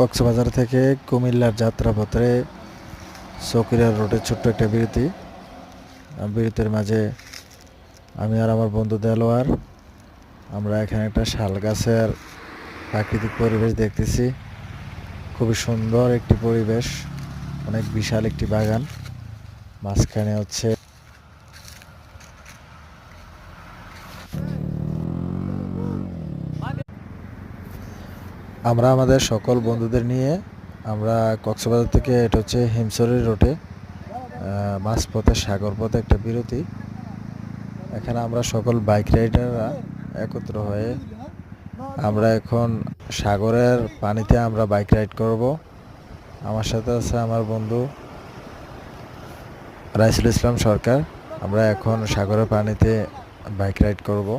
কক্সবাজার থেকে কুমিল্লার যাত্রাপথে চকিরা রোডে ছোট্ট একটা বিরতি। বিরতির মাঝে আমি আর আমার বন্ধু দেলোয়ার আমরা এখানে একটা শাল গাছের প্রাকৃতিক পরিবেশ দেখতেছি। খুবই সুন্দর একটি পরিবেশ, অনেক বিশাল একটি বাগান, মাঝখানে হচ্ছে আমরা আমাদের সকল বন্ধুদের নিয়ে আমরা কক্সবাজার থেকে, এটা হচ্ছে হিমছড়ি রোডে মাঝপথে সাগর পথে একটা বিরতি। এখানে আমরা সকল বাইক রাইডাররা একত্র হয়ে আমরা এখন সাগরের পানিতে আমরা বাইক রাইড করব। আমার সাথে আছে আমার বন্ধু রাইসুল ইসলাম সরকার। আমরা এখন সাগরের পানিতে বাইক রাইড করব।